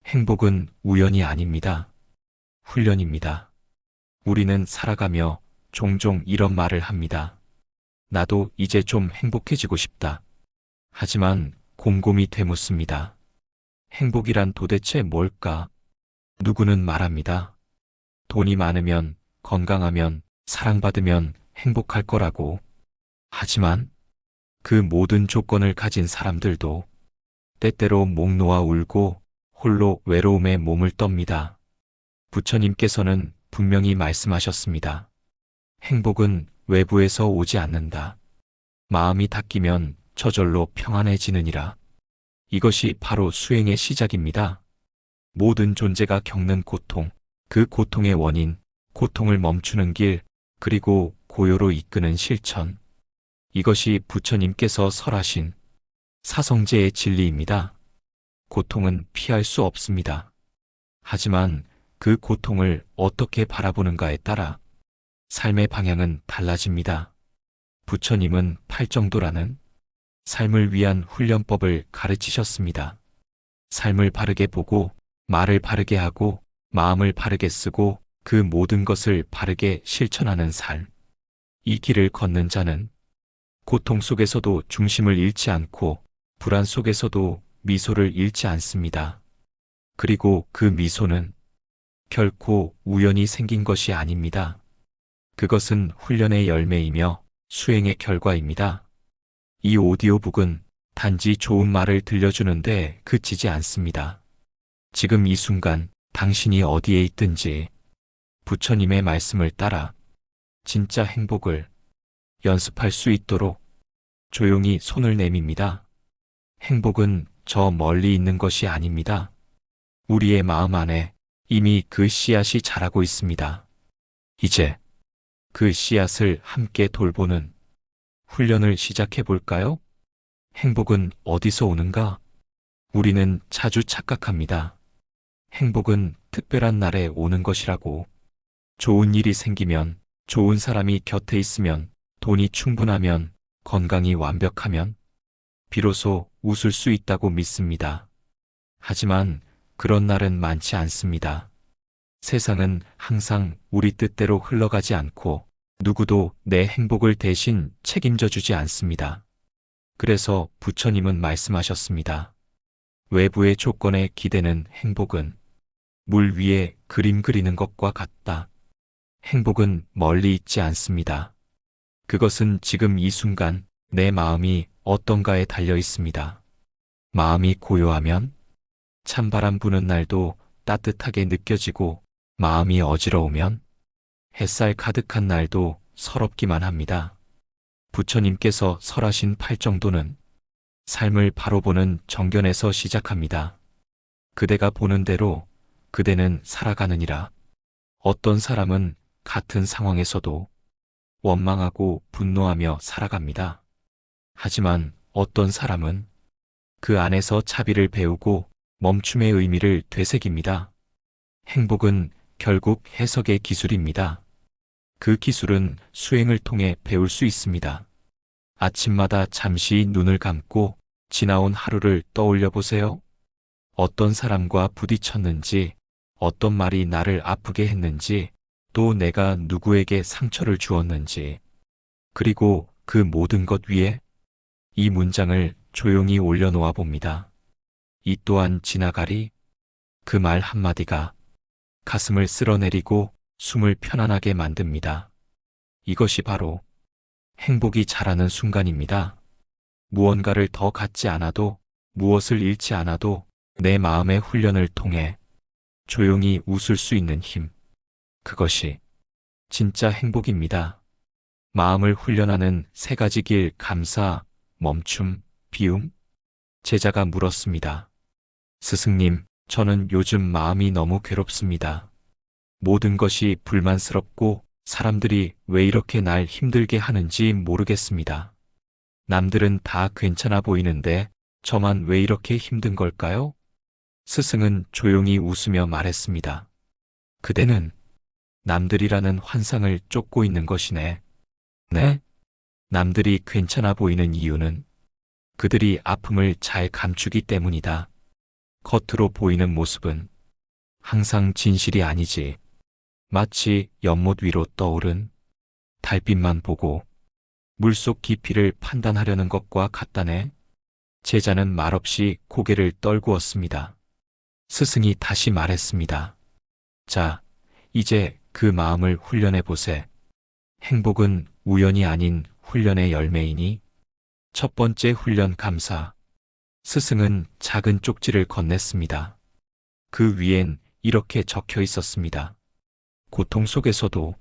행복은 우연이 아닙니다. 훈련입니다. 우리는 살아가며 종종 이런 말을 합니다. 나도 이제 좀 행복해지고 싶다. 하지만 곰곰이 되묻습니다. 행복이란 도대체 뭘까? 누구는 말합니다. 돈이 많으면, 건강하면, 사랑받으면 행복할 거라고. 하지만 그 모든 조건을 가진 사람들도 때때로 목 놓아 울고 홀로 외로움에 몸을 떱니다. 부처님께서는 분명히 말씀하셨습니다. 행복은 외부에서 오지 않는다. 마음이 닦이면 저절로 평안해지느니라. 이것이 바로 수행의 시작입니다. 모든 존재가 겪는 고통, 그 고통의 원인, 고통을 멈추는 길, 그리고 고요로 이끄는 실천. 이것이 부처님께서 설하신 사성제의 진리입니다. 고통은 피할 수 없습니다. 하지만 그 고통을 어떻게 바라보는가에 따라 삶의 방향은 달라집니다. 부처님은 팔정도라는 삶을 위한 훈련법을 가르치셨습니다. 삶을 바르게 보고, 말을 바르게 하고, 마음을 바르게 쓰고, 그 모든 것을 바르게 실천하는 삶. 이 길을 걷는 자는 고통 속에서도 중심을 잃지 않고, 불안 속에서도 미소를 잃지 않습니다. 그리고 그 미소는 결코 우연히 생긴 것이 아닙니다. 그것은 훈련의 열매이며 수행의 결과입니다. 이 오디오북은 단지 좋은 말을 들려주는데 그치지 않습니다. 지금 이 순간 당신이 어디에 있든지 부처님의 말씀을 따라 진짜 행복을 연습할 수 있도록 조용히 손을 내밉니다. 행복은 저 멀리 있는 것이 아닙니다. 우리의 마음 안에 이미 그 씨앗이 자라고 있습니다. 이제 그 씨앗을 함께 돌보는 훈련을 시작해 볼까요? 행복은 어디서 오는가? 우리는 자주 착각합니다. 행복은 특별한 날에 오는 것이라고. 좋은 일이 생기면, 좋은 사람이 곁에 있으면, 돈이 충분하면, 건강이 완벽하면, 비로소 웃을 수 있다고 믿습니다. 하지만 그런 날은 많지 않습니다. 세상은 항상 우리 뜻대로 흘러가지 않고 누구도 내 행복을 대신 책임져 주지 않습니다. 그래서 부처님은 말씀하셨습니다. 외부의 조건에 기대는 행복은 물 위에 그림 그리는 것과 같다. 행복은 멀리 있지 않습니다. 그것은 지금 이 순간 내 마음이 어떤가에 달려 있습니다. 마음이 고요하면 찬바람 부는 날도 따뜻하게 느껴지고 마음이 어지러우면 햇살 가득한 날도 서럽기만 합니다. 부처님께서 설하신 팔정도는 삶을 바로 보는 정견에서 시작합니다. 그대가 보는 대로 그대는 살아가느니라. 어떤 사람은 같은 상황에서도 원망하고 분노하며 살아갑니다. 하지만 어떤 사람은 그 안에서 자비를 배우고 멈춤의 의미를 되새깁니다. 행복은 결국 해석의 기술입니다. 그 기술은 수행을 통해 배울 수 있습니다. 아침마다 잠시 눈을 감고 지나온 하루를 떠올려 보세요. 어떤 사람과 부딪혔는지, 어떤 말이 나를 아프게 했는지, 또 내가 누구에게 상처를 주었는지, 그리고 그 모든 것 위에 이 문장을 조용히 올려놓아 봅니다. 이 또한 지나가리. 그 말 한마디가 가슴을 쓸어내리고 숨을 편안하게 만듭니다. 이것이 바로 행복이 자라는 순간입니다. 무언가를 더 갖지 않아도, 무엇을 잃지 않아도 내 마음의 훈련을 통해 조용히 웃을 수 있는 힘. 그것이 진짜 행복입니다. 마음을 훈련하는 세 가지 길: 감사, 멈춤, 비움. 제자가 물었습니다. 스승님, 저는 요즘 마음이 너무 괴롭습니다. 모든 것이 불만스럽고 사람들이 왜 이렇게 날 힘들게 하는지 모르겠습니다. 남들은 다 괜찮아 보이는데 저만 왜 이렇게 힘든 걸까요? 스승은 조용히 웃으며 말했습니다. 그대는 남들이라는 환상을 쫓고 있는 것이네. 네? 남들이 괜찮아 보이는 이유는 그들이 아픔을 잘 감추기 때문이다. 겉으로 보이는 모습은 항상 진실이 아니지. 마치 연못 위로 떠오른 달빛만 보고 물속 깊이를 판단하려는 것과 같다네. 제자는 말없이 고개를 떨구었습니다. 스승이 다시 말했습니다. 자, 이제 그 마음을 훈련해 보세. 행복은 우연이 아닌 훈련의 열매이니. 첫 번째 훈련 감사. 스승은 작은 쪽지를 건넸습니다. 그 위엔 이렇게 적혀 있었습니다. 고통 속에서도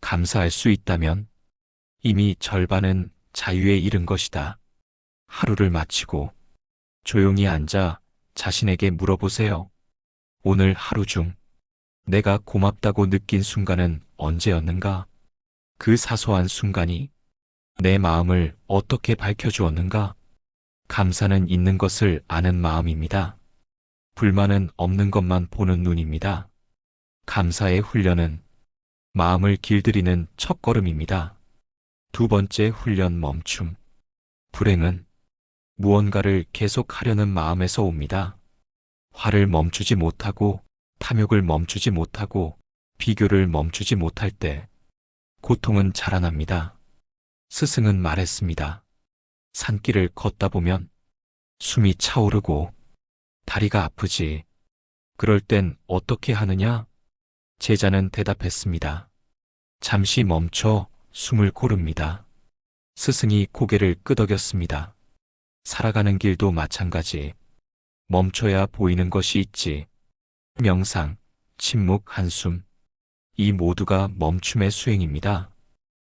감사할 수 있다면 이미 절반은 자유에 이른 것이다. 하루를 마치고 조용히 앉아 자신에게 물어보세요. 오늘 하루 중 내가 고맙다고 느낀 순간은 언제였는가? 그 사소한 순간이 내 마음을 어떻게 밝혀주었는가? 감사는 있는 것을 아는 마음입니다. 불만은 없는 것만 보는 눈입니다. 감사의 훈련은 마음을 길들이는 첫걸음입니다. 두 번째 훈련 멈춤. 불행은 무언가를 계속하려는 마음에서 옵니다. 화를 멈추지 못하고, 탐욕을 멈추지 못하고, 비교를 멈추지 못할 때 고통은 자라납니다. 스승은 말했습니다. 산길을 걷다 보면 숨이 차오르고 다리가 아프지. 그럴 땐 어떻게 하느냐? 제자는 대답했습니다. 잠시 멈춰 숨을 고릅니다. 스승이 고개를 끄덕였습니다. 살아가는 길도 마찬가지. 멈춰야 보이는 것이 있지. 명상, 침묵, 한숨. 이 모두가 멈춤의 수행입니다.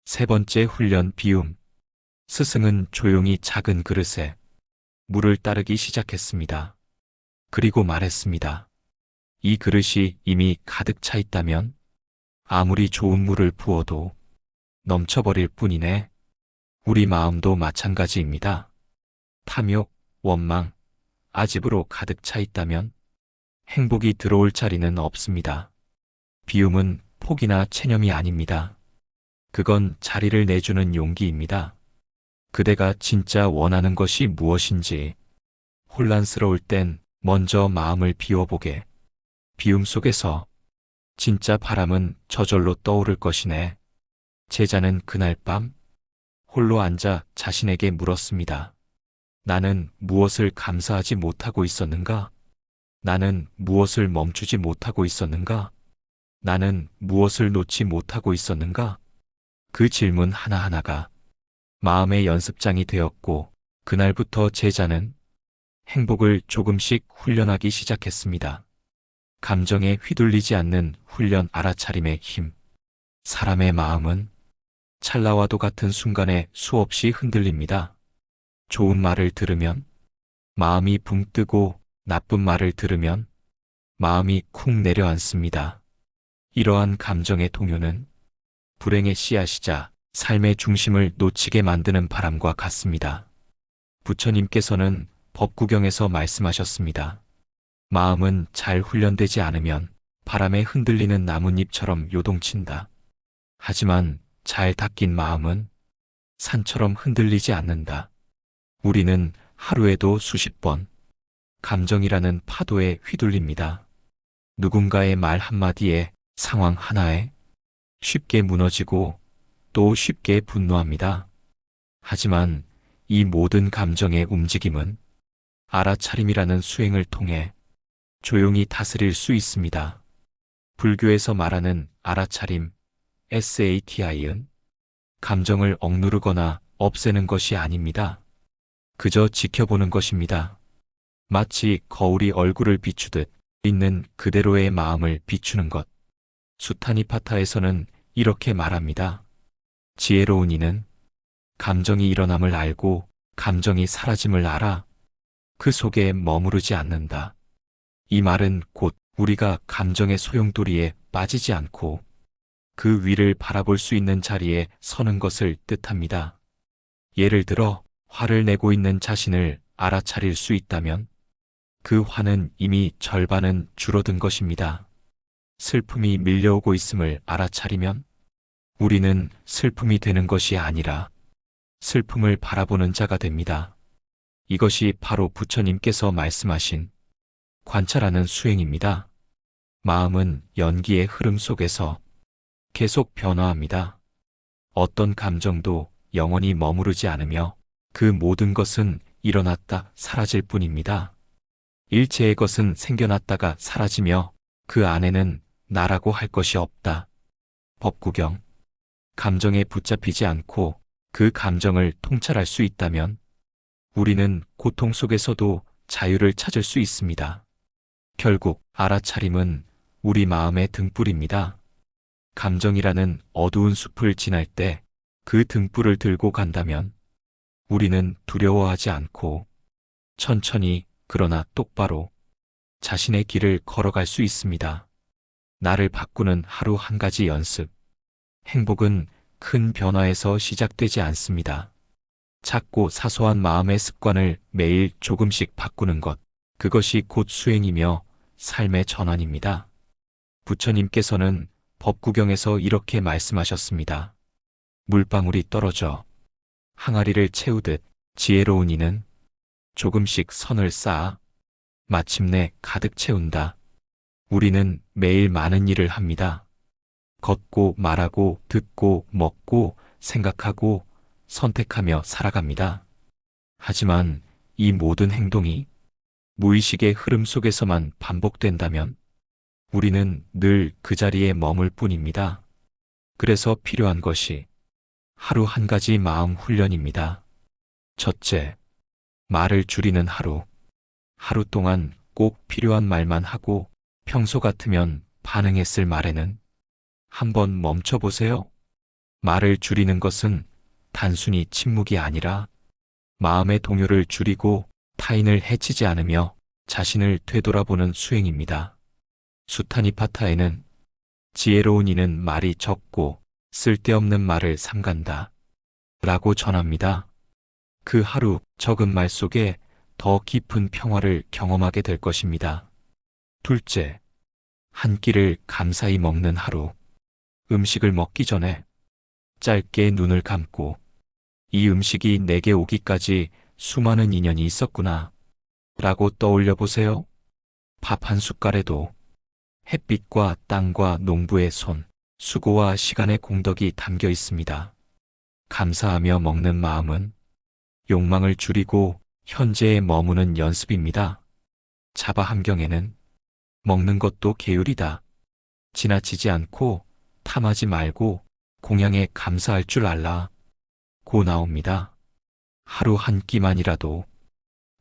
세 번째 훈련 비움. 스승은 조용히 작은 그릇에 물을 따르기 시작했습니다. 그리고 말했습니다. 이 그릇이 이미 가득 차 있다면 아무리 좋은 물을 부어도 넘쳐버릴 뿐이네. 우리 마음도 마찬가지입니다. 탐욕, 원망, 아집으로 가득 차 있다면 행복이 들어올 자리는 없습니다. 비움은 포기나 체념이 아닙니다. 그건 자리를 내주는 용기입니다. 그대가 진짜 원하는 것이 무엇인지 혼란스러울 땐 먼저 마음을 비워보게. 비움 속에서 진짜 바람은 저절로 떠오를 것이네. 제자는 그날 밤 홀로 앉아 자신에게 물었습니다. 나는 무엇을 감사하지 못하고 있었는가? 나는 무엇을 멈추지 못하고 있었는가? 나는 무엇을 놓지 못하고 있었는가? 그 질문 하나하나가 마음의 연습장이 되었고, 그날부터 제자는 행복을 조금씩 훈련하기 시작했습니다. 감정에 휘둘리지 않는 훈련 알아차림의 힘. 사람의 마음은 찰나와도 같은 순간에 수없이 흔들립니다. 좋은 말을 들으면 마음이 붕 뜨고 나쁜 말을 들으면 마음이 쿵 내려앉습니다. 이러한 감정의 동요는 불행의 씨앗이자 삶의 중심을 놓치게 만드는 바람과 같습니다. 부처님께서는 법구경에서 말씀하셨습니다. 마음은 잘 훈련되지 않으면 바람에 흔들리는 나뭇잎처럼 요동친다. 하지만 잘 닦인 마음은 산처럼 흔들리지 않는다. 우리는 하루에도 수십 번 감정이라는 파도에 휘둘립니다. 누군가의 말 한마디에, 상황 하나에 쉽게 무너지고 또 쉽게 분노합니다. 하지만 이 모든 감정의 움직임은 알아차림이라는 수행을 통해 조용히 다스릴 수 있습니다. 불교에서 말하는 알아차림, SATI은 감정을 억누르거나 없애는 것이 아닙니다. 그저 지켜보는 것입니다. 마치 거울이 얼굴을 비추듯 있는 그대로의 마음을 비추는 것. 수타니파타에서는 이렇게 말합니다. 지혜로운 이는 감정이 일어남을 알고 감정이 사라짐을 알아 그 속에 머무르지 않는다. 이 말은 곧 우리가 감정의 소용돌이에 빠지지 않고 그 위를 바라볼 수 있는 자리에 서는 것을 뜻합니다. 예를 들어 화를 내고 있는 자신을 알아차릴 수 있다면 그 화는 이미 절반은 줄어든 것입니다. 슬픔이 밀려오고 있음을 알아차리면 우리는 슬픔이 되는 것이 아니라 슬픔을 바라보는 자가 됩니다. 이것이 바로 부처님께서 말씀하신 관찰하는 수행입니다. 마음은 연기의 흐름 속에서 계속 변화합니다. 어떤 감정도 영원히 머무르지 않으며 그 모든 것은 일어났다 사라질 뿐입니다. 일체의 것은 생겨났다가 사라지며 그 안에는 나라고 할 것이 없다. 법구경. 감정에 붙잡히지 않고 그 감정을 통찰할 수 있다면 우리는 고통 속에서도 자유를 찾을 수 있습니다. 결국 알아차림은 우리 마음의 등불입니다. 감정이라는 어두운 숲을 지날 때 그 등불을 들고 간다면 우리는 두려워하지 않고 천천히 그러나 똑바로 자신의 길을 걸어갈 수 있습니다. 나를 바꾸는 하루 한 가지 연습. 행복은 큰 변화에서 시작되지 않습니다. 작고 사소한 마음의 습관을 매일 조금씩 바꾸는 것, 그것이 곧 수행이며 삶의 전환입니다. 부처님께서는 법구경에서 이렇게 말씀하셨습니다. 물방울이 떨어져 항아리를 채우듯 지혜로운 이는 조금씩 선을 쌓아 마침내 가득 채운다. 우리는 매일 많은 일을 합니다. 걷고 말하고 듣고 먹고 생각하고 선택하며 살아갑니다. 하지만 이 모든 행동이 무의식의 흐름 속에서만 반복된다면 우리는 늘 그 자리에 머물 뿐입니다. 그래서 필요한 것이 하루 한 가지 마음 훈련입니다. 첫째, 말을 줄이는 하루. 하루 동안 꼭 필요한 말만 하고 평소 같으면 반응했을 말에는 한번 멈춰보세요. 말을 줄이는 것은 단순히 침묵이 아니라 마음의 동요를 줄이고 타인을 해치지 않으며 자신을 되돌아보는 수행입니다. 수타니파타에는 지혜로운 이는 말이 적고 쓸데없는 말을 삼간다 라고 전합니다. 그 하루 적은 말 속에 더 깊은 평화를 경험하게 될 것입니다. 둘째, 한 끼를 감사히 먹는 하루. 음식을 먹기 전에 짧게 눈을 감고 이 음식이 내게 오기까지 수많은 인연이 있었구나 라고 떠올려 보세요. 밥 한 숟갈에도 햇빛과 땅과 농부의 손, 수고와 시간의 공덕이 담겨 있습니다. 감사하며 먹는 마음은 욕망을 줄이고 현재에 머무는 연습입니다. 자바 함경에는 먹는 것도 계율이다. 지나치지 않고 탐하지 말고 공양에 감사할 줄 알라. 고 나옵니다. 하루 한 끼만이라도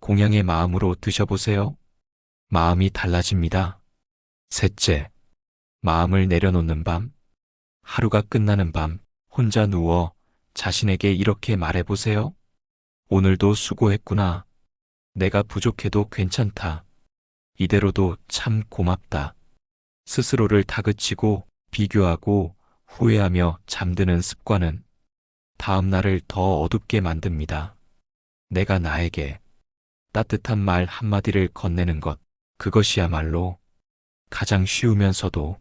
공양의 마음으로 드셔보세요. 마음이 달라집니다. 셋째, 마음을 내려놓는 밤. 하루가 끝나는 밤 혼자 누워 자신에게 이렇게 말해보세요. 오늘도 수고했구나. 내가 부족해도 괜찮다. 이대로도 참 고맙다. 스스로를 다그치고 비교하고 후회하며 잠드는 습관은 다음 날을 더 어둡게 만듭니다. 내가 나에게 따뜻한 말 한마디를 건네는 것, 그것이야말로 가장 쉬우면서도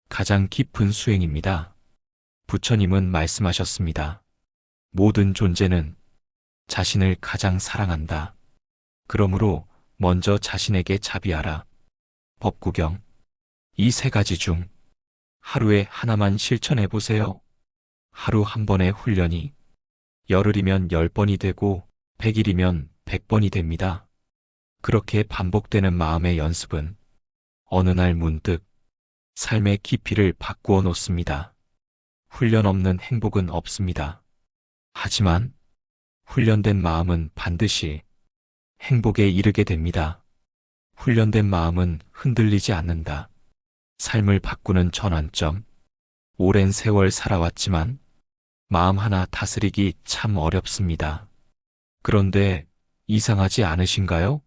가장 깊은 수행입니다. 부처님은 말씀하셨습니다. 모든 존재는 자신을 가장 사랑한다. 그러므로 먼저 자신에게 자비하라. 법구경. 이 세 가지 중 하루에 하나만 실천해 보세요. 하루 한 번의 훈련이 열흘이면 10번이 되고 100일이면 100번이 됩니다. 그렇게 반복되는 마음의 연습은 어느 날 문득 삶의 깊이를 바꾸어 놓습니다. 훈련 없는 행복은 없습니다. 하지만 훈련된 마음은 반드시 행복에 이르게 됩니다. 훈련된 마음은 흔들리지 않는다. 삶을 바꾸는 전환점. 오랜 세월 살아왔지만 마음 하나 다스리기 참 어렵습니다. 그런데 이상하지 않으신가요?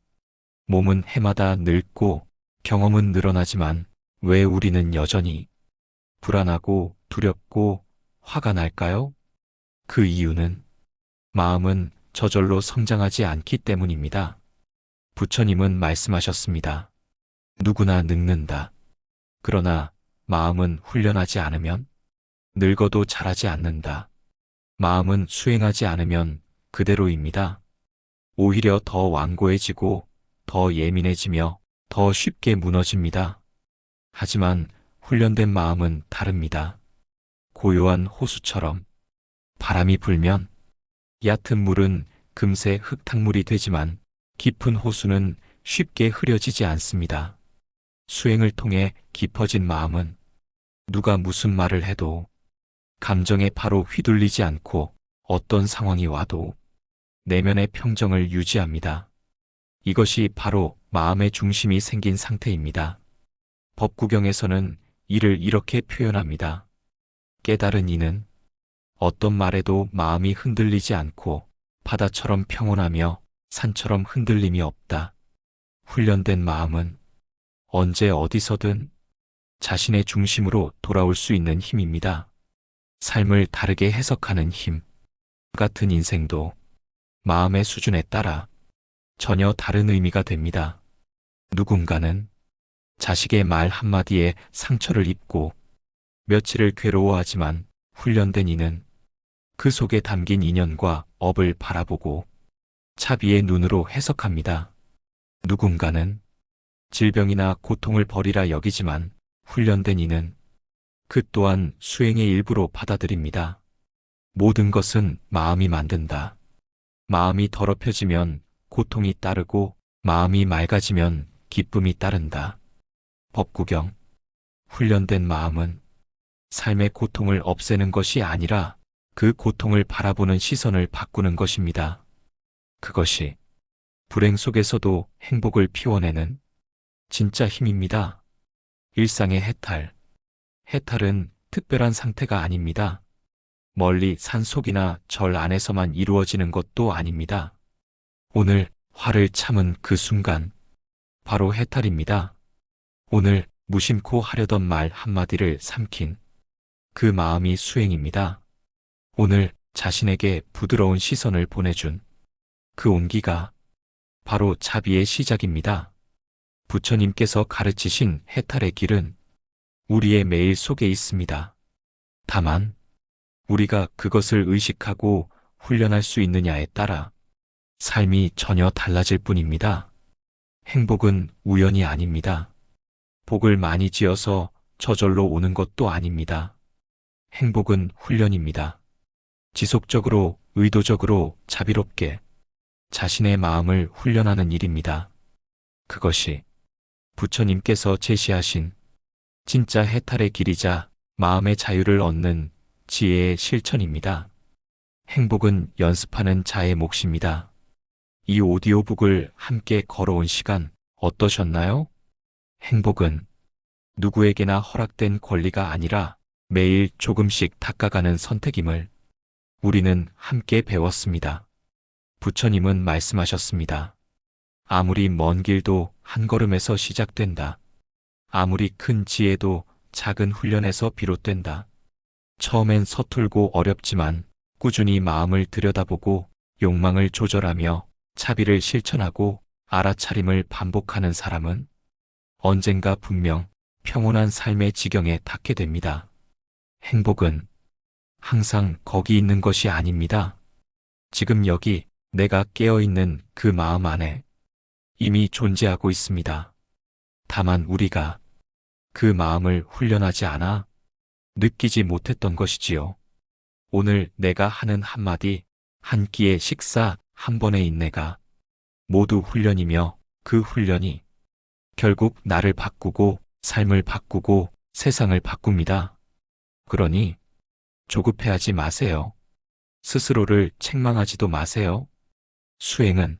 몸은 해마다 늙고 경험은 늘어나지만 왜 우리는 여전히 불안하고 두렵고 화가 날까요? 그 이유는 마음은 저절로 성장하지 않기 때문입니다. 부처님은 말씀하셨습니다. 누구나 늙는다. 그러나 마음은 훈련하지 않으면 늙어도 자라지 않는다. 마음은 수행하지 않으면 그대로입니다. 오히려 더 완고해지고 더 예민해지며 더 쉽게 무너집니다. 하지만 훈련된 마음은 다릅니다. 고요한 호수처럼 바람이 불면 얕은 물은 금세 흙탕물이 되지만 깊은 호수는 쉽게 흐려지지 않습니다. 수행을 통해 깊어진 마음은 누가 무슨 말을 해도 감정에 바로 휘둘리지 않고 어떤 상황이 와도 내면의 평정을 유지합니다. 이것이 바로 마음의 중심이 생긴 상태입니다. 법구경에서는 이를 이렇게 표현합니다. 깨달은 이는 어떤 말에도 마음이 흔들리지 않고 바다처럼 평온하며 산처럼 흔들림이 없다. 훈련된 마음은 언제 어디서든 자신의 중심으로 돌아올 수 있는 힘입니다. 삶을 다르게 해석하는 힘. 같은 인생도 마음의 수준에 따라 전혀 다른 의미가 됩니다. 누군가는 자식의 말 한마디에 상처를 입고 며칠을 괴로워하지만 훈련된 이는 그 속에 담긴 인연과 업을 바라보고 차비의 눈으로 해석합니다. 누군가는 질병이나 고통을 버리라 여기지만 훈련된 이는 그 또한 수행의 일부로 받아들입니다. 모든 것은 마음이 만든다. 마음이 더럽혀지면 고통이 따르고 마음이 맑아지면 기쁨이 따른다. 법구경. 훈련된 마음은 삶의 고통을 없애는 것이 아니라 그 고통을 바라보는 시선을 바꾸는 것입니다. 그것이 불행 속에서도 행복을 피워내는 진짜 힘입니다. 일상의 해탈. 해탈은 특별한 상태가 아닙니다. 멀리 산속이나 절 안에서만 이루어지는 것도 아닙니다. 오늘 화를 참은 그 순간, 바로 해탈입니다. 오늘 무심코 하려던 말 한마디를 삼킨 그 마음이 수행입니다. 오늘 자신에게 부드러운 시선을 보내준 그 온기가 바로 자비의 시작입니다. 부처님께서 가르치신 해탈의 길은 우리의 매일 속에 있습니다. 다만 우리가 그것을 의식하고 훈련할 수 있느냐에 따라 삶이 전혀 달라질 뿐입니다. 행복은 우연이 아닙니다. 복을 많이 지어서 저절로 오는 것도 아닙니다. 행복은 훈련입니다. 지속적으로, 의도적으로, 자비롭게 자신의 마음을 훈련하는 일입니다. 그것이 부처님께서 제시하신 진짜 해탈의 길이자 마음의 자유를 얻는 지혜의 실천입니다. 행복은 연습하는 자의 몫입니다. 이 오디오북을 함께 걸어온 시간 어떠셨나요? 행복은 누구에게나 허락된 권리가 아니라 매일 조금씩 닦아가는 선택임을 우리는 함께 배웠습니다. 부처님은 말씀하셨습니다. 아무리 먼 길도 한 걸음에서 시작된다. 아무리 큰 지혜도 작은 훈련에서 비롯된다. 처음엔 서툴고 어렵지만 꾸준히 마음을 들여다보고 욕망을 조절하며 차비를 실천하고 알아차림을 반복하는 사람은 언젠가 분명 평온한 삶의 지경에 닿게 됩니다. 행복은 항상 거기 있는 것이 아닙니다. 지금 여기 내가 깨어있는 그 마음 안에 이미 존재하고 있습니다. 다만 우리가 그 마음을 훈련하지 않아 느끼지 못했던 것이지요. 오늘 내가 하는 한마디, 한 끼의 식사, 한 번의 인내가 모두 훈련이며 그 훈련이 결국 나를 바꾸고 삶을 바꾸고 세상을 바꿉니다. 그러니 조급해하지 마세요. 스스로를 책망하지도 마세요. 수행은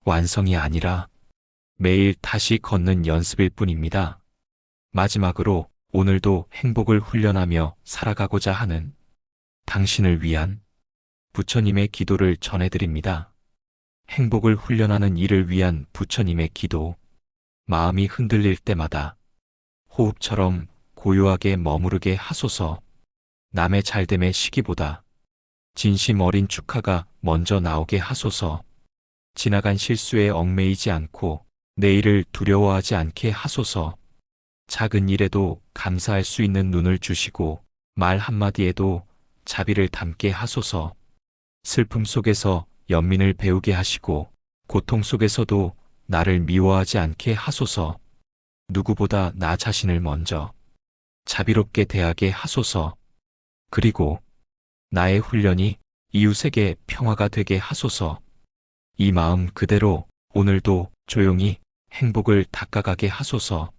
완성이 아니라 매일 다시 걷는 연습일 뿐입니다. 마지막으로 오늘도 행복을 훈련하며 살아가고자 하는 당신을 위한 부처님의 기도를 전해드립니다. 행복을 훈련하는 이를 위한 부처님의 기도. 마음이 흔들릴 때마다 호흡처럼 고요하게 머무르게 하소서. 남의 잘됨의 시기보다 진심 어린 축하가 먼저 나오게 하소서. 지나간 실수에 얽매이지 않고 내일을 두려워하지 않게 하소서. 작은 일에도 감사할 수 있는 눈을 주시고 말 한마디에도 자비를 담게 하소서. 슬픔 속에서 연민을 배우게 하시고 고통 속에서도 나를 미워하지 않게 하소서. 누구보다 나 자신을 먼저 자비롭게 대하게 하소서. 그리고 나의 훈련이 이웃에게 평화가 되게 하소서. 이 마음 그대로 오늘도 조용히 행복을 닦아가게 하소서.